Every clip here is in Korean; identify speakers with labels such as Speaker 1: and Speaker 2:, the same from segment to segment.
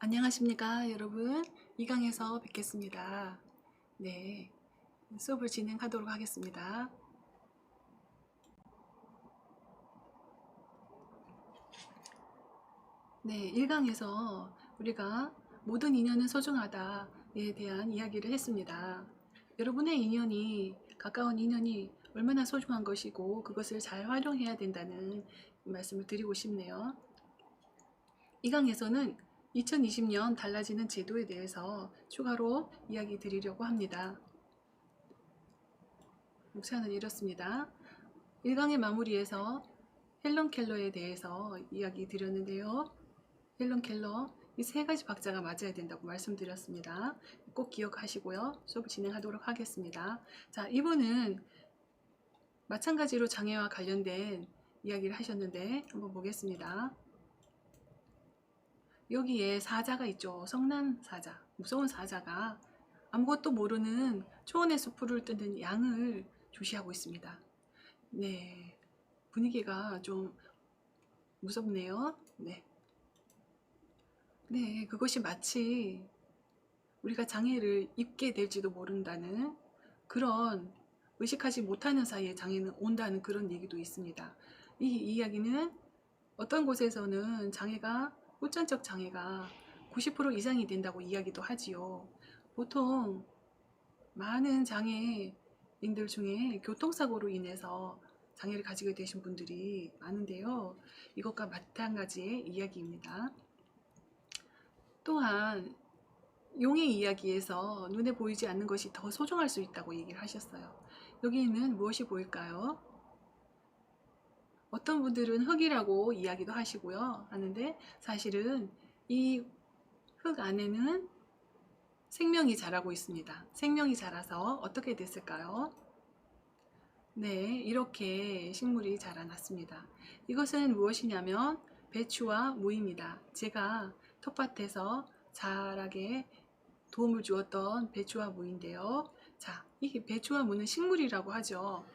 Speaker 1: 안녕하십니까 여러분, 이강에서 뵙겠습니다. 네, 수업을 진행하도록 하겠습니다. 네, 1강에서 우리가 모든 인연은 소중하다에 대한 이야기를 했습니다. 여러분의 인연이, 가까운 인연이 얼마나 소중한 것이고 그것을 잘 활용해야 된다는 말씀을 드리고 싶네요. 2강에서는 2020년 달라지는 제도에 대해서 추가로 이야기 드리려고 합니다. 목차는 이렇습니다. 1강의 마무리에서 헬런 켈러에 대해서 이야기 드렸는데요. 헬런 켈러, 이 세 가지 박자가 맞아야 된다고 말씀드렸습니다. 꼭 기억하시고요. 수업 진행하도록 하겠습니다. 자, 이분은 마찬가지로 장애와 관련된 이야기를 하셨는데 한번 보겠습니다. 여기에 사자가 있죠. 성난 사자, 무서운 사자가 아무것도 모르는 초원의 숲을 뜯는 양을 주시하고 있습니다. 네, 분위기가 좀 무섭네요. 네, 그것이 마치 우리가 장애를 입게 될지도 모른다는 그런, 의식하지 못하는 사이에 장애는 온다는 그런 얘기도 있습니다. 이 이야기는 어떤 곳에서는 장애가, 후천적 장애가 90% 이상이 된다고 이야기도 하지요. 보통 많은 장애인들 중에 교통사고로 인해서 장애를 가지게 되신 분들이 많은데요. 이것과 마찬가지의 이야기입니다. 또한 용의 이야기에서 눈에 보이지 않는 것이 더 소중할 수 있다고 얘기를 하셨어요. 여기는 무엇이 보일까요? 어떤 분들은 흙이라고 이야기도 하시고요. 하는데 사실은 이 흙 안에는 생명이 자라고 있습니다. 생명이 자라서 어떻게 됐을까요? 네, 이렇게 식물이 자라났습니다. 이것은 무엇이냐면 배추와 무입니다. 제가 텃밭에서 자라게 도움을 주었던 배추와 무인데요. 자, 이 배추와 무는 식물이라고 하죠.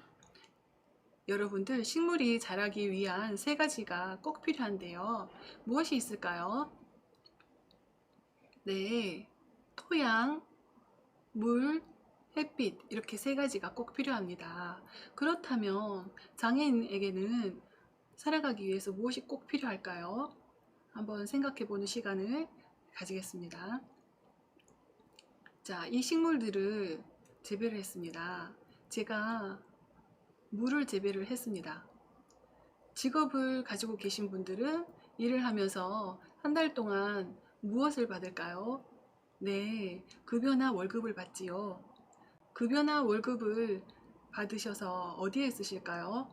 Speaker 1: 여러분들, 식물이 자라기 위한 세 가지가 꼭 필요한데요. 무엇이 있을까요? 네, 토양, 물, 햇빛, 이렇게 세 가지가 꼭 필요합니다. 그렇다면 장애인에게는 살아가기 위해서 무엇이 꼭 필요할까요? 한번 생각해 보는 시간을 가지겠습니다. 자, 이 식물들을 재배를 했습니다. 제가 물을 재배를 했습니다. 직업을 가지고 계신 분들은 일을 하면서 한 달 동안 무엇을 받을까요? 네, 급여나 월급을 받지요. 급여나 월급을 받으셔서 어디에 쓰실까요?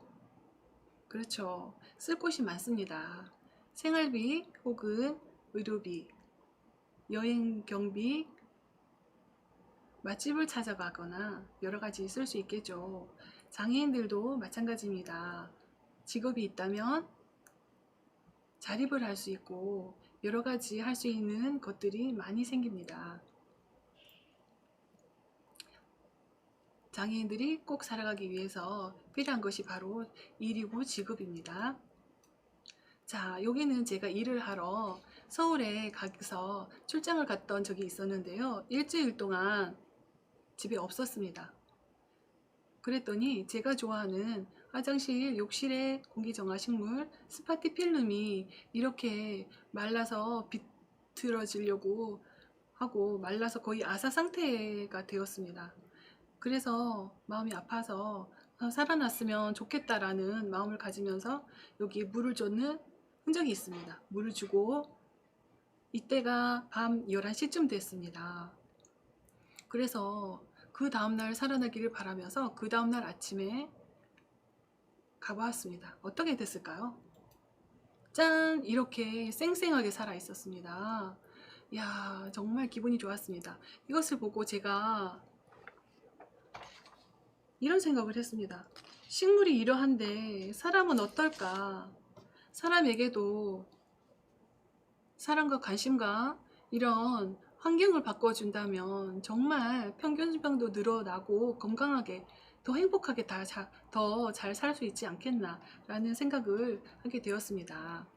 Speaker 1: 그렇죠. 쓸 곳이 많습니다. 생활비 혹은 의료비, 여행 경비, 맛집을 찾아가거나 여러 가지 쓸 수 있겠죠. 장애인들도 마찬가지입니다. 직업이 있다면 자립을 할 수 있고 여러 가지 할 수 있는 것들이 많이 생깁니다. 장애인들이 꼭 살아가기 위해서 필요한 것이 바로 일이고 직업입니다. 자, 여기는 제가 일을 하러 서울에 가서 출장을 갔던 적이 있었는데요. 일주일 동안 집에 없었습니다. 그랬더니 제가 좋아하는 화장실, 욕실의 공기정화 식물 스파티필름이 이렇게 말라서 비틀어지려고 하고 말라서 거의 아사 상태가 되었습니다. 그래서 마음이 아파서 살아났으면 좋겠다라는 마음을 가지면서 여기에 물을 줬는 흔적이 있습니다. 물을 주고 이때가 밤 11시쯤 됐습니다. 그래서 그 다음날 살아나기를 바라면서 그 다음날 아침에 가보았습니다. 어떻게 됐을까요? 짠! 이렇게 쌩쌩하게 살아 있었습니다. 이야, 정말 기분이 좋았습니다. 이것을 보고 제가 이런 생각을 했습니다. 식물이 이러한데 사람은 어떨까? 사람에게도 사랑과 관심과 이런 환경을 바꿔준다면 정말 평균 수명도 늘어나고 건강하게 더 행복하게 더 잘 살 수 있지 않겠나 라는 생각을 하게 되었습니다.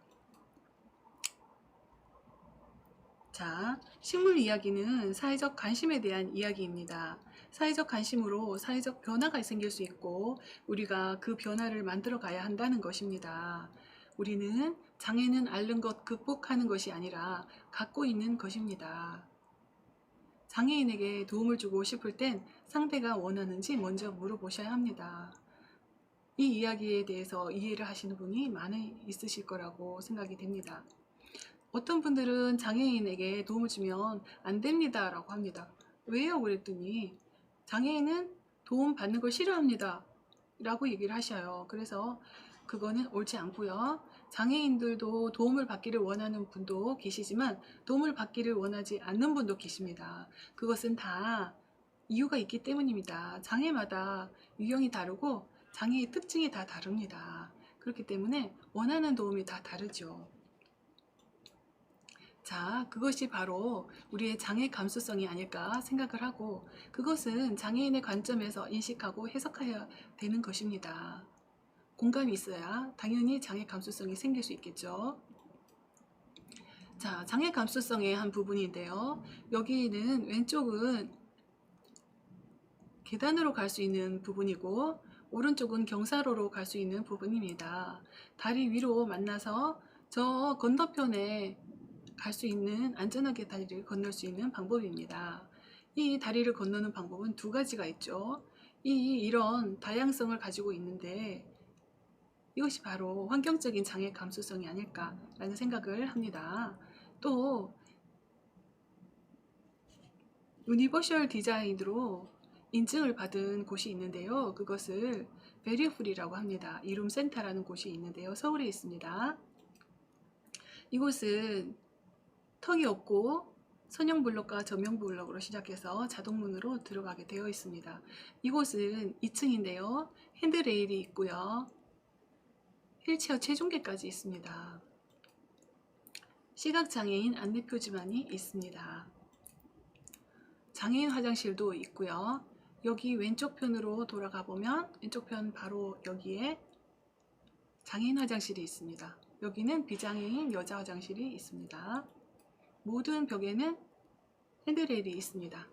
Speaker 1: 자, 식물 이야기는 사회적 관심에 대한 이야기입니다. 사회적 관심으로 사회적 변화가 생길 수 있고 우리가 그 변화를 만들어 가야 한다는 것입니다. 우리는 장애는 앓는 것, 극복하는 것이 아니라 갖고 있는 것입니다. 장애인에게 도움을 주고 싶을 땐 상대가 원하는지 먼저 물어보셔야 합니다. 이 이야기에 대해서 이해를 하시는 분이 많이 있으실 거라고 생각이 됩니다. 어떤 분들은 장애인에게 도움을 주면 안 됩니다 라고 합니다. 왜요? 그랬더니 장애인은 도움 받는 걸 싫어합니다 라고 얘기를 하셔요. 그래서 그거는 옳지 않고요. 장애인들도 도움을 받기를 원하는 분도 계시지만 도움을 받기를 원하지 않는 분도 계십니다. 그것은 다 이유가 있기 때문입니다. 장애마다 유형이 다르고 장애의 특징이 다 다릅니다. 그렇기 때문에 원하는 도움이 다 다르죠. 자, 그것이 바로 우리의 장애 감수성이 아닐까 생각을 하고 그것은 장애인의 관점에서 인식하고 해석해야 되는 것입니다. 공감이 있어야 당연히 장애 감수성이 생길 수 있겠죠. 자, 장애 감수성의 한 부분인데요. 여기는 왼쪽은 계단으로 갈 수 있는 부분이고 오른쪽은 경사로로 갈 수 있는 부분입니다. 다리 위로 만나서 저 건너편에 갈 수 있는 안전하게 다리를 건널 수 있는 방법입니다. 이 다리를 건너는 방법은 두 가지가 있죠. 이런 다양성을 가지고 있는데 이것이 바로 환경적인 장애 감수성이 아닐까라는 생각을 합니다. 또 유니버셜 디자인으로 인증을 받은 곳이 있는데요. 그것을 베리어풀이라고 합니다. 이룸센터라는 곳이 있는데요. 서울에 있습니다. 이곳은 턱이 없고 선형블럭과 전면블럭으로 시작해서 자동문으로 들어가게 되어 있습니다. 이곳은 2층인데요. 핸드레일이 있고요. 휠체어 체중계까지 있습니다. 시각장애인 안내표지만이 있습니다. 장애인 화장실도 있고요. 여기 왼쪽 편으로 돌아가 보면 왼쪽 편 바로 여기에 장애인 화장실이 있습니다. 여기는 비장애인 여자 화장실이 있습니다. 모든 벽에는 핸드레일이 있습니다.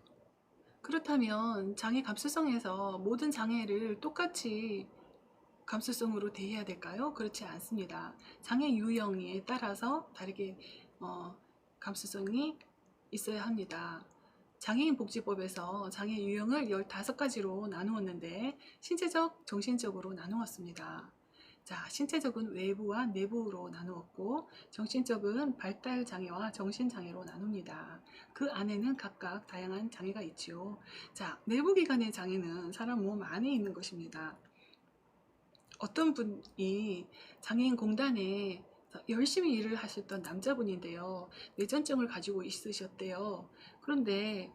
Speaker 1: 그렇다면 장애 감수성에서 모든 장애를 똑같이 감수성으로 대해야 될까요? 그렇지 않습니다. 장애 유형에 따라서 다르게 감수성이 있어야 합니다. 장애인 복지법에서 장애 유형을 15가지로 나누었는데 신체적, 정신적으로 나누었습니다. 자, 신체적은 외부와 내부로 나누었고 정신적은 발달 장애와 정신 장애로 나눕니다. 그 안에는 각각 다양한 장애가 있지요. 자, 내부 기관의 장애는 사람 몸 안에 있는 것입니다. 어떤 분이 장애인 공단에 열심히 일을 하셨던 남자분인데요. 뇌전증을 가지고 있으셨대요. 그런데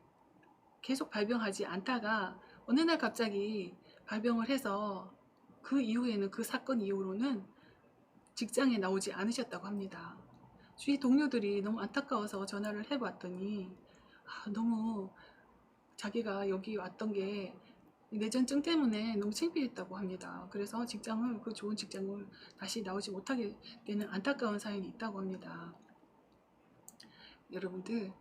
Speaker 1: 계속 발병하지 않다가 어느 날 갑자기 발병을 해서 그 이후에는 그 사건 이후로는 직장에 나오지 않으셨다고 합니다. 주위 동료들이 너무 안타까워서 전화를 해봤더니 너무 자기가 여기 왔던 게 뇌전증 때문에 너무 창피했다고 합니다. 그래서 그 좋은 직장을 다시 나오지 못하게 되는 안타까운 사연이 있다고 합니다. 여러분들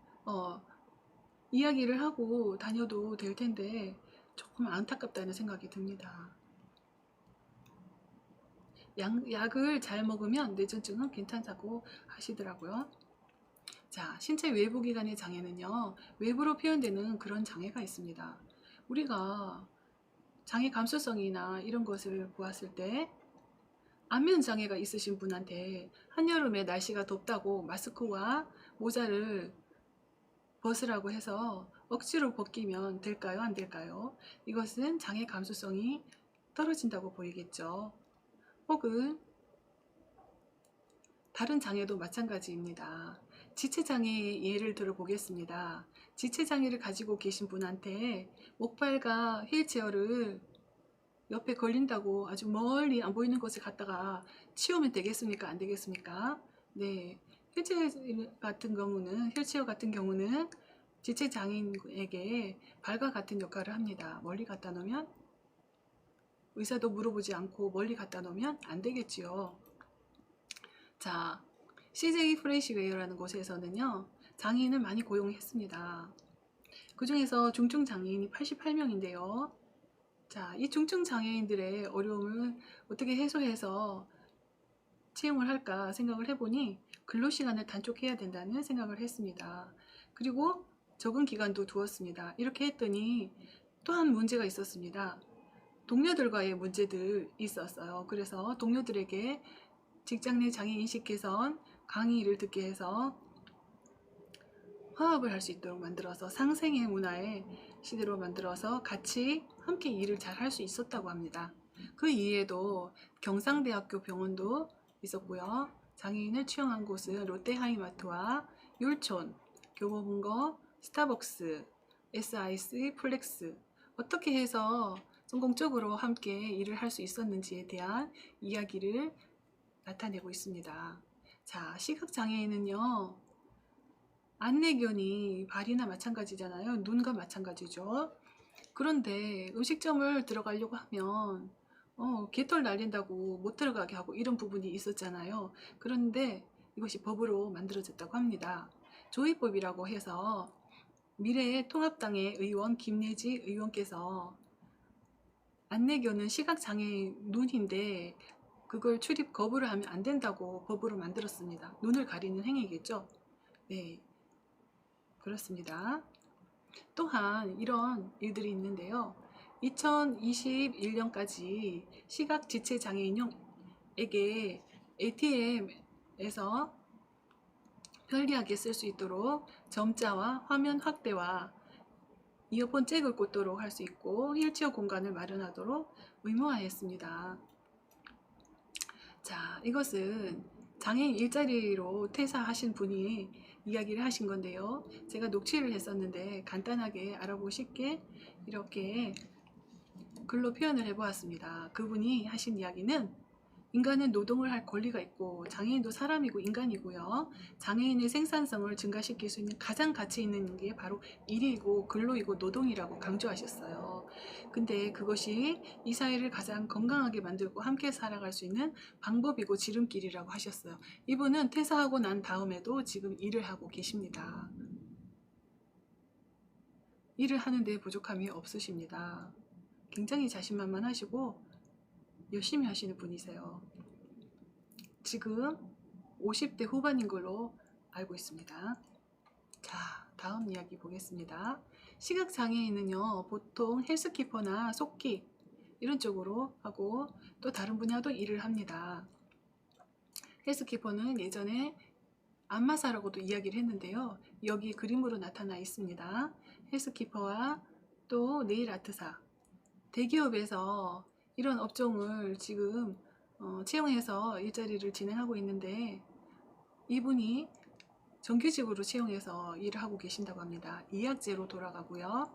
Speaker 1: 이야기를 하고 다녀도 될 텐데 조금 안타깝다는 생각이 듭니다. 약을 잘 먹으면 뇌전증은 괜찮다고 하시더라고요. 자, 신체 외부 기관의 장애는요, 외부로 표현되는 그런 장애가 있습니다. 우리가 장애 감수성이나 이런 것을 보았을 때 안면 장애가 있으신 분한테 한여름에 날씨가 덥다고 마스크와 모자를 벗으라고 해서 억지로 벗기면 될까요? 안 될까요? 이것은 장애 감수성이 떨어진다고 보이겠죠. 혹은 다른 장애도 마찬가지입니다. 지체장애의 예를 들어 보겠습니다. 지체장애를 가지고 계신 분한테 목발과 휠체어를 옆에 걸린다고 아주 멀리 안 보이는 곳에 갖다가 치우면 되겠습니까? 안 되겠습니까? 네. 휠체어 같은 경우는 지체장애인에게 발과 같은 역할을 합니다. 멀리 갖다 놓으면 의사도 물어보지 않고 멀리 갖다 놓으면 안 되겠지요. 자, CJ 프레시웨어라는 곳에서는요, 장애인을 많이 고용했습니다. 그 중에서 중증 장애인이 88명인데요. 자, 이 중증 장애인들의 어려움을 어떻게 해소해서 채용을 할까 생각을 해보니 근로시간을 단축해야 된다는 생각을 했습니다. 그리고 적응 기간도 두었습니다. 이렇게 했더니 또한 문제가 있었습니다. 동료들과의 문제들 있었어요. 그래서 동료들에게 직장 내 장애인식 개선 강의를 듣게 해서 화합을 할 수 있도록 만들어서 상생의 문화의 시대로 만들어서 같이 함께 일을 잘 할 수 있었다고 합니다. 그 이외에도 경상대학교 병원도 있었고요. 장애인을 채용한 곳은 롯데하이마트와 율촌, 교보문고, 스타벅스, SIC, 플렉스 어떻게 해서 성공적으로 함께 일을 할 수 있었는지에 대한 이야기를 나타내고 있습니다. 자, 시각장애인은요. 안내견이 발이나 마찬가지잖아요. 눈과 마찬가지죠. 그런데 음식점을 들어가려고 하면 개털 날린다고 못 들어가게 하고 이런 부분이 있었잖아요. 그런데 이것이 법으로 만들어졌다고 합니다. 조의법이라고 해서 미래의 통합당의 의원 김내지 의원께서 안내견은 시각장애인 눈인데 그걸 출입 거부를 하면 안 된다고 법으로 만들었습니다. 눈을 가리는 행위겠죠. 네, 그렇습니다. 또한 이런 일들이 있는데요. 2021년까지 시각지체 장애인에게 ATM에서 편리하게 쓸 수 있도록 점자와 화면 확대와 이어폰 잭을 꽂도록 할 수 있고 휠체어 공간을 마련하도록 의무화했습니다. 자, 이것은 장애인 일자리로 퇴사하신 분이 이야기를 하신 건데요. 제가 녹취를 했었는데 간단하게 알아보고 쉽게 이렇게 글로 표현을 해보았습니다. 그분이 하신 이야기는 인간은 노동을 할 권리가 있고 장애인도 사람이고 인간이고요. 장애인의 생산성을 증가시킬 수 있는 가장 가치 있는 게 바로 일이고 근로이고 노동이라고 강조하셨어요. 근데 그것이 이 사회를 가장 건강하게 만들고 함께 살아갈 수 있는 방법이고 지름길이라고 하셨어요. 이분은 퇴사하고 난 다음에도 지금 일을 하고 계십니다. 일을 하는데 부족함이 없으십니다. 굉장히 자신만만하시고 열심히 하시는 분이세요. 지금 50대 후반인 걸로 알고 있습니다. 자, 다음 이야기 보겠습니다. 시각장애인은요, 보통 헬스키퍼나 속기 이런 쪽으로 하고 또 다른 분야도 일을 합니다. 헬스키퍼는 예전에 안마사라고도 이야기를 했는데요. 여기 그림으로 나타나 있습니다. 헬스키퍼와 또 네일아트사, 대기업에서 이런 업종을 지금 채용해서 일자리를 진행하고 있는데 이분이 정규직으로 채용해서 일을 하고 계신다고 합니다. 이약제로 돌아가고요.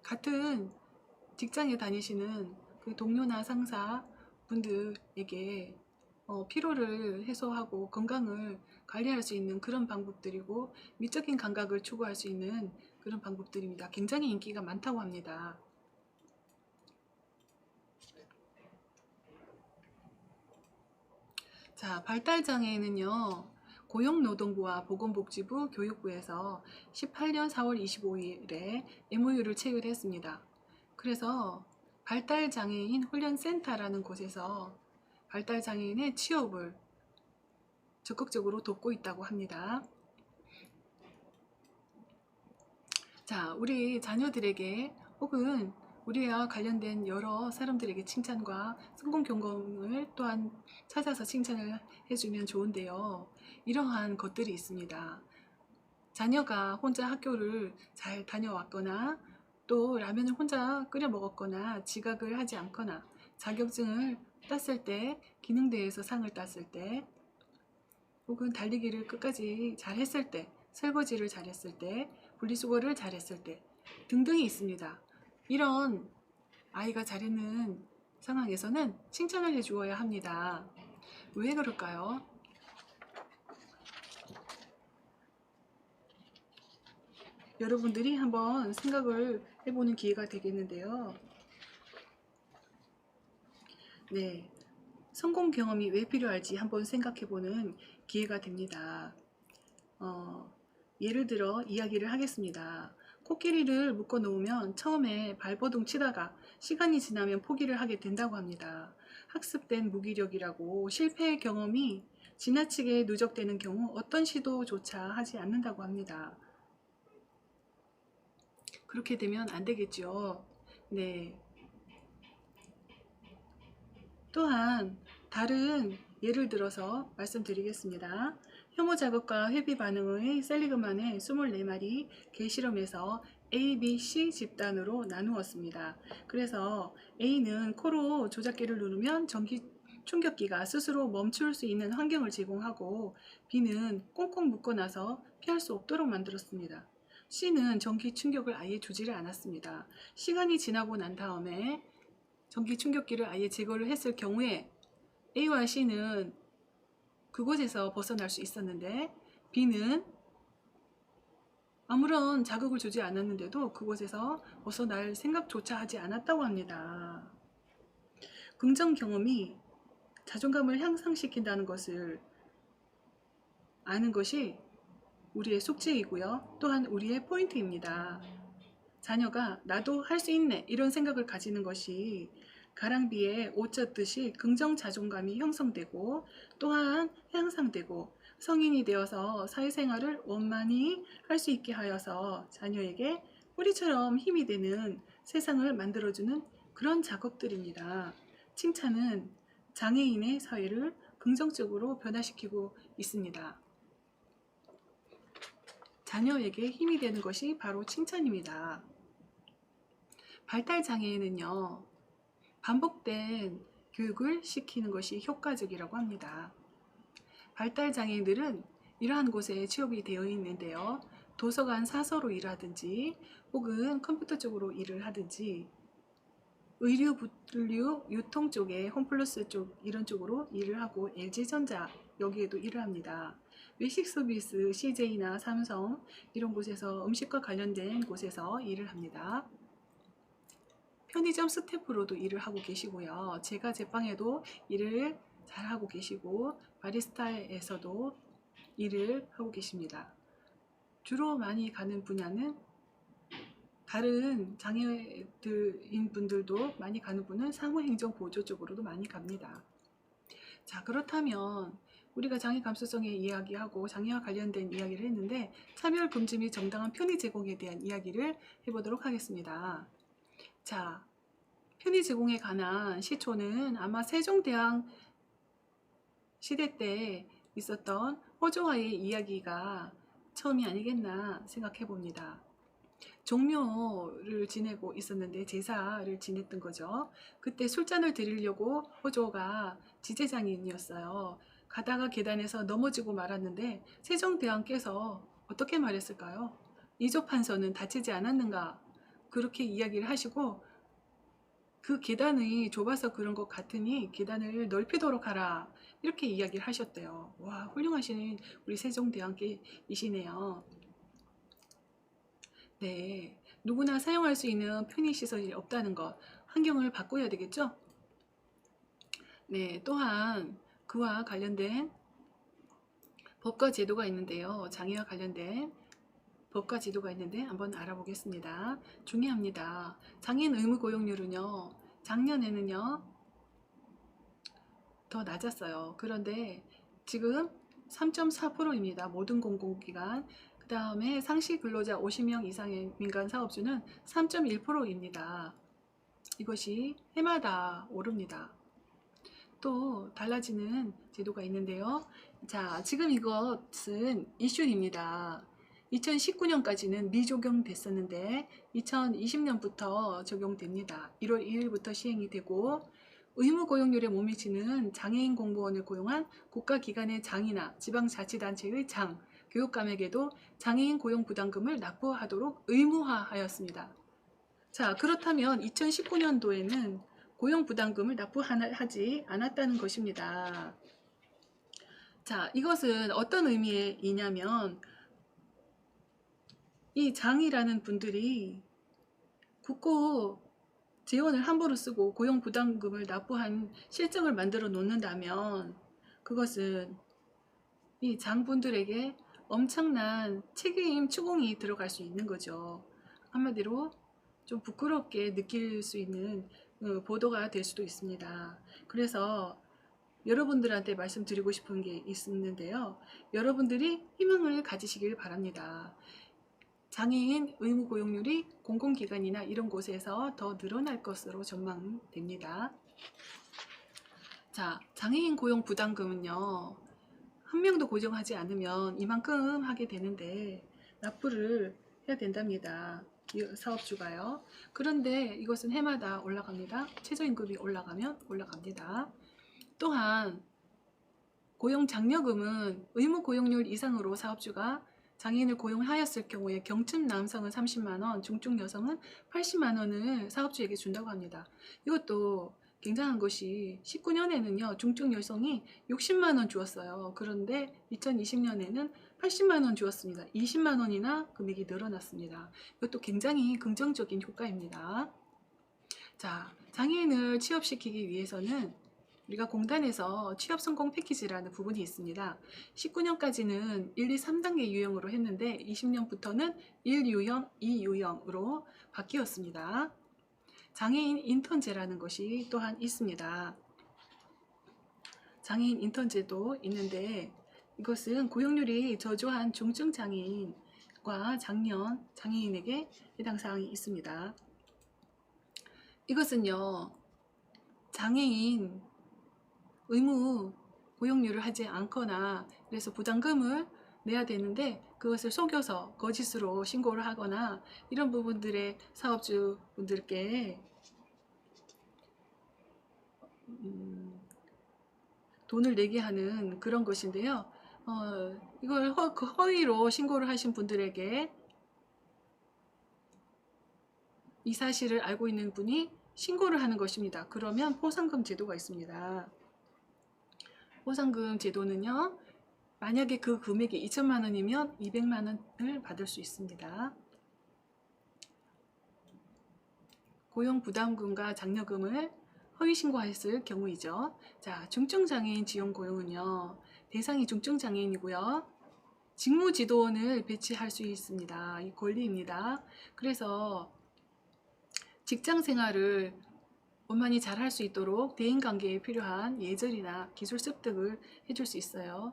Speaker 1: 같은 직장에 다니시는 그 동료나 상사 분들에게 피로를 해소하고 건강을 관리할 수 있는 그런 방법들이고 미적인 감각을 추구할 수 있는 그런 방법들입니다. 굉장히 인기가 많다고 합니다. 자, 발달장애인은요, 고용노동부와 보건복지부, 교육부에서 18년 4월 25일에 MOU를 체결했습니다. 그래서 발달장애인 훈련센터라는 곳에서 발달장애인의 취업을 적극적으로 돕고 있다고 합니다. 자, 우리 자녀들에게 혹은 우리와 관련된 여러 사람들에게 칭찬과 성공 경험을 또한 찾아서 칭찬을 해주면 좋은데요. 이러한 것들이 있습니다. 자녀가 혼자 학교를 잘 다녀왔거나 또 라면을 혼자 끓여 먹었거나 지각을 하지 않거나 자격증을 땄을 때, 기능대회에서 상을 땄을 때 혹은 달리기를 끝까지 잘 했을 때, 설거지를 잘 했을 때, 분리수거를 잘 했을 때 등등이 있습니다. 이런 아이가 잘했는 상황에서는 칭찬을 해주어야 합니다. 왜 그럴까요? 여러분들이 한번 생각을 해보는 기회가 되겠는데요. 네, 성공 경험이 왜 필요할지 한번 생각해보는 기회가 됩니다. 예를 들어 이야기를 하겠습니다. 코끼리를 묶어 놓으면 처음에 발버둥 치다가 시간이 지나면 포기를 하게 된다고 합니다. 학습된 무기력이라고 실패의 경험이 지나치게 누적되는 경우 어떤 시도조차 하지 않는다고 합니다. 그렇게 되면 안 되겠죠. 네. 또한 다른 예를 들어서 말씀드리겠습니다. 혐오 자극과 회비 반응의 셀리그만의 24마리 개 실험에서 A, B, C 집단으로 나누었습니다. 그래서 A는 코로 조작기를 누르면 전기 충격기가 스스로 멈출 수 있는 환경을 제공하고 B는 꽁꽁 묶어놔서 피할 수 없도록 만들었습니다. C는 전기 충격을 아예 주지를 않았습니다. 시간이 지나고 난 다음에 전기 충격기를 아예 제거를 했을 경우에 A와 C는 그곳에서 벗어날 수 있었는데 B는 아무런 자극을 주지 않았는데도 그곳에서 벗어날 생각조차 하지 않았다고 합니다. 긍정 경험이 자존감을 향상시킨다는 것을 아는 것이 우리의 숙제이고요. 또한 우리의 포인트입니다. 자녀가 나도 할 수 있네 이런 생각을 가지는 것이 가랑비에 옷 젖듯이 긍정 자존감이 형성되고 또한 향상되고 성인이 되어서 사회생활을 원만히 할 수 있게 하여서 자녀에게 뿌리처럼 힘이 되는 세상을 만들어주는 그런 작업들입니다. 칭찬은 장애인의 사회를 긍정적으로 변화시키고 있습니다. 자녀에게 힘이 되는 것이 바로 칭찬입니다. 발달장애인은요, 반복된 교육을 시키는 것이 효과적이라고 합니다. 발달장애인들은 이러한 곳에 취업이 되어 있는데요. 도서관 사서로 일하든지 혹은 컴퓨터 쪽으로 일을 하든지 의류, 물류, 유통 쪽에 홈플러스 쪽 이런 쪽으로 일을 하고 LG전자 여기에도 일을 합니다. 외식 서비스 CJ나 삼성 이런 곳에서 음식과 관련된 곳에서 일을 합니다. 편의점 스태프로도 일을 하고 계시고요. 제가 제빵에도 일을 잘 하고 계시고 바리스타에서도 일을 하고 계십니다. 주로 많이 가는 분야는 다른 장애인 분들도 많이 가는 분은 사무행정 보조 쪽으로도 많이 갑니다. 자, 그렇다면 우리가 장애 감수성에 이야기하고 장애와 관련된 이야기를 했는데 차별 금지 및 정당한 편의 제공에 대한 이야기를 해보도록 하겠습니다. 자, 편의 제공에 관한 시초는 아마 세종대왕 시대 때 있었던 호조와의 이야기가 처음이 아니겠나 생각해 봅니다. 종묘를 지내고 있었는데 제사를 지냈던 거죠. 그때 술잔을 드리려고 호조가 지제장인이었어요. 가다가 계단에서 넘어지고 말았는데 세종대왕께서 어떻게 말했을까요? 이조판서는 다치지 않았는가? 그렇게 이야기를 하시고 그 계단이 좁아서 그런 것 같으니 계단을 넓히도록 하라 이렇게 이야기를 하셨대요. 와, 훌륭하신 우리 세종대왕께이시네요. 네, 누구나 사용할 수 있는 편의시설이 없다는 것, 환경을 바꿔야 되겠죠? 네, 또한 그와 관련된 법과 제도가 있는데요. 장애와 관련된 법과 제도가 있는데 한번 알아보겠습니다. 중요합니다. 장애인 의무 고용률은요, 작년에는요, 더 낮았어요. 그런데 지금 3.4%입니다. 모든 공공기관. 그 다음에 상시 근로자 50명 이상의 민간 사업주는 3.1%입니다. 이것이 해마다 오릅니다. 또 달라지는 제도가 있는데요. 자, 지금 이것은 이슈입니다. 2019년까지는 미적용됐었는데 2020년부터 적용됩니다. 1월 2일부터 시행이 되고 의무 고용률에 못 미치는 장애인 공무원을 고용한 국가기관의 장이나 지방자치단체의 장, 교육감에게도 장애인 고용 부담금을 납부하도록 의무화하였습니다. 자, 그렇다면 2019년도에는 고용 부담금을 납부하지 않았다는 것입니다. 자, 이것은 어떤 의미이냐면 이 장이라는 분들이 굳고 지원을 함부로 쓰고 고용부담금을 납부한 실적을 만들어 놓는다면 그것은 이 장분들에게 엄청난 책임 추궁이 들어갈 수 있는 거죠. 한마디로 좀 부끄럽게 느낄 수 있는 보도가 될 수도 있습니다. 그래서 여러분들한테 말씀드리고 싶은 게 있는데요. 여러분들이 희망을 가지시길 바랍니다. 장애인 의무 고용률이 공공기관이나 이런 곳에서 더 늘어날 것으로 전망됩니다. 자, 장애인 고용 부담금은요. 한 명도 고정하지 않으면 이만큼 하게 되는데 납부를 해야 된답니다. 이 사업주가요. 그런데 이것은 해마다 올라갑니다. 최저임금이 올라가면 올라갑니다. 또한 고용장려금은 의무 고용률 이상으로 사업주가 장애인을 고용하였을 경우에 경증 남성은 30만원, 중증 여성은 80만원을 사업주에게 준다고 합니다. 이것도 굉장한 것이 19년에는요 중증 여성이 60만원 주었어요. 그런데 2020년에는 80만원 주었습니다. 20만원이나 금액이 늘어났습니다. 이것도 굉장히 긍정적인 효과입니다. 자, 장애인을 취업시키기 위해서는 우리가 공단에서 취업 성공 패키지라는 부분이 있습니다. 19년까지는 1, 2, 3단계 유형으로 했는데 20년부터는 1유형, 2유형으로 바뀌었습니다. 장애인 인턴제라는 것이 또한 있습니다. 장애인 인턴제도 있는데 이것은 고용률이 저조한 중증 장애인과 장년 장애인에게 해당 사항이 있습니다. 이것은요, 장애인 의무 고용률을 하지 않거나 그래서 부담금을 내야 되는데 그것을 속여서 거짓으로 신고를 하거나 이런 부분들의 사업주분들께 돈을 내게 하는 그런 것인데요. 이걸 허위로 신고를 하신 분들에게 이 사실을 알고 있는 분이 신고를 하는 것입니다. 그러면 포상금 제도가 있습니다. 포상금 제도는요, 만약에 그 금액이 2천만 원이면 200만 원을 받을 수 있습니다. 고용부담금과 장려금을 허위 신고했을 경우이죠. 자, 중증장애인 지원 고용은요, 대상이 중증장애인이고요. 직무지도원을 배치할 수 있습니다. 이 권리입니다. 그래서 직장생활을 원만히 잘 할 수 있도록 대인관계에 필요한 예절이나 기술 습득을 해줄 수 있어요.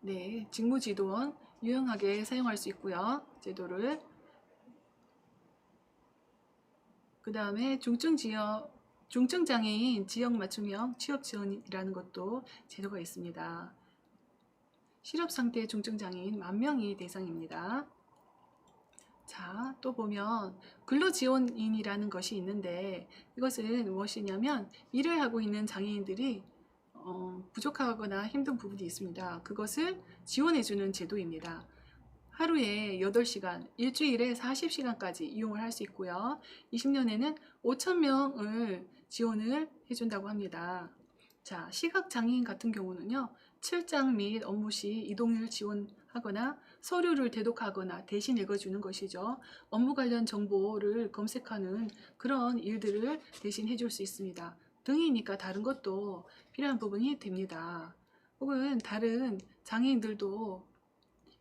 Speaker 1: 네, 직무지도원 유용하게 사용할 수 있고요. 제도를. 그 다음에 중증장애인 지역 맞춤형 취업지원이라는 것도 제도가 있습니다. 실업상태 중증장애인 10,000명이 대상입니다. 자, 또 보면 근로지원인이라는 것이 있는데 이것은 무엇이냐면 일을 하고 있는 장애인들이 부족하거나 힘든 부분이 있습니다. 그것을 지원해주는 제도입니다. 하루에 8시간, 일주일에 40시간까지 이용을 할 수 있고요. 20년에는 5,000명을 지원을 해준다고 합니다. 자, 시각장애인 같은 경우는요. 출장 및 업무 시 이동을 지원하거나 서류를 대독하거나 대신 읽어주는 것이죠. 업무 관련 정보를 검색하는 그런 일들을 대신 해줄 수 있습니다. 등이니까 다른 것도 필요한 부분이 됩니다. 혹은 다른 장애인들도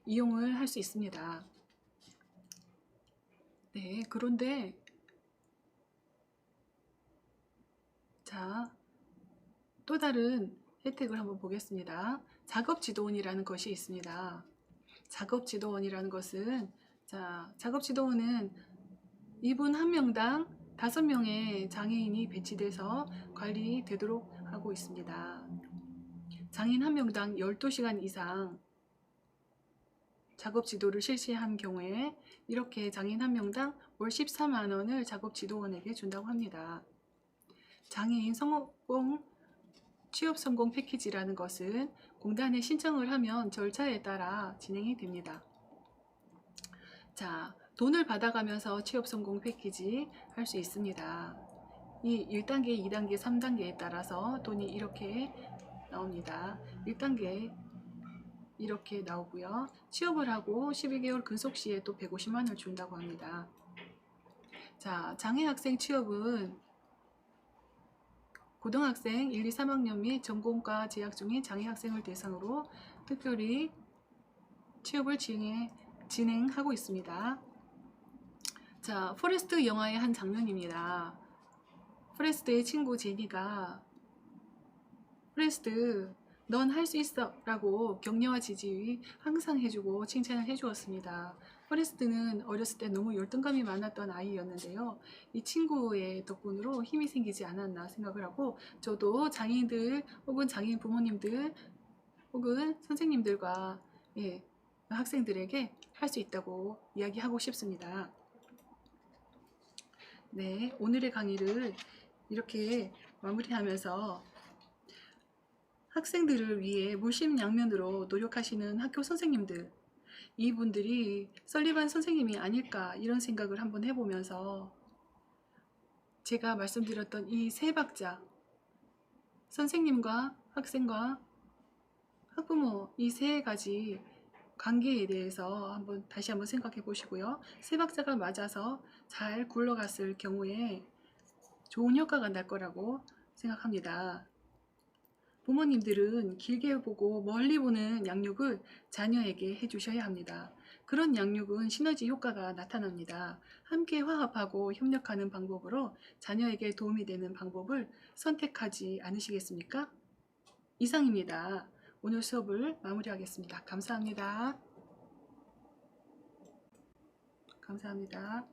Speaker 1: 이용을 할 수 있습니다. 네, 그런데 자, 또 다른 혜택을 한번 보겠습니다. 작업지도원이라는 것이 있습니다. 작업지도원이라는 것은 작업지도원은 이분 한 명당 5명의 장애인이 배치돼서 관리되도록 하고 있습니다. 장애인 한 명당 12시간 이상 작업 지도를 실시한 경우에 이렇게 장애인 한 명당 월 14만 원을 작업 지도원에게 준다고 합니다. 장애인 성공 취업 성공 패키지라는 것은 공단에 신청을 하면 절차에 따라 진행이 됩니다. 자, 돈을 받아가면서 취업 성공 패키지 할 수 있습니다. 이 1단계, 2단계, 3단계에 따라서 돈이 이렇게 나옵니다. 1단계 이렇게 나오고요. 취업을 하고 12개월 근속 시에 또 150만 원을 준다고 합니다. 자, 장애 학생 취업은 고등학생 1, 2, 3학년 및 전공과 재학 중인 장애 학생을 대상으로 특별히 취업을 진행하고 있습니다. 자, 포레스트 영화의 한 장면입니다. 포레스트의 친구 제니가 포레스트, 넌 할 수 있어 라고 격려와 지지 항상 해주고 칭찬을 해주었습니다. 포레스트는 어렸을 때 너무 열등감이 많았던 아이였는데요. 이 친구의 덕분으로 힘이 생기지 않았나 생각을 하고, 저도 장애인들 혹은 장애인 부모님들 혹은 선생님들과 학생들에게 할 수 있다고 이야기하고 싶습니다. 네, 오늘의 강의를 이렇게 마무리하면서 학생들을 위해 물심양면으로 노력하시는 학교 선생님들, 이분들이 설리반 선생님이 아닐까 이런 생각을 한번 해보면서 제가 말씀드렸던 이 세 박자, 선생님과 학생과 학부모 이 세 가지 관계에 대해서 다시 한번 생각해 보시고요. 세 박자가 맞아서 잘 굴러갔을 경우에 좋은 효과가 날 거라고 생각합니다. 부모님들은 길게 보고 멀리 보는 양육을 자녀에게 해주셔야 합니다. 그런 양육은 시너지 효과가 나타납니다. 함께 화합하고 협력하는 방법으로 자녀에게 도움이 되는 방법을 선택하지 않으시겠습니까? 이상입니다. 오늘 수업을 마무리하겠습니다. 감사합니다. 감사합니다.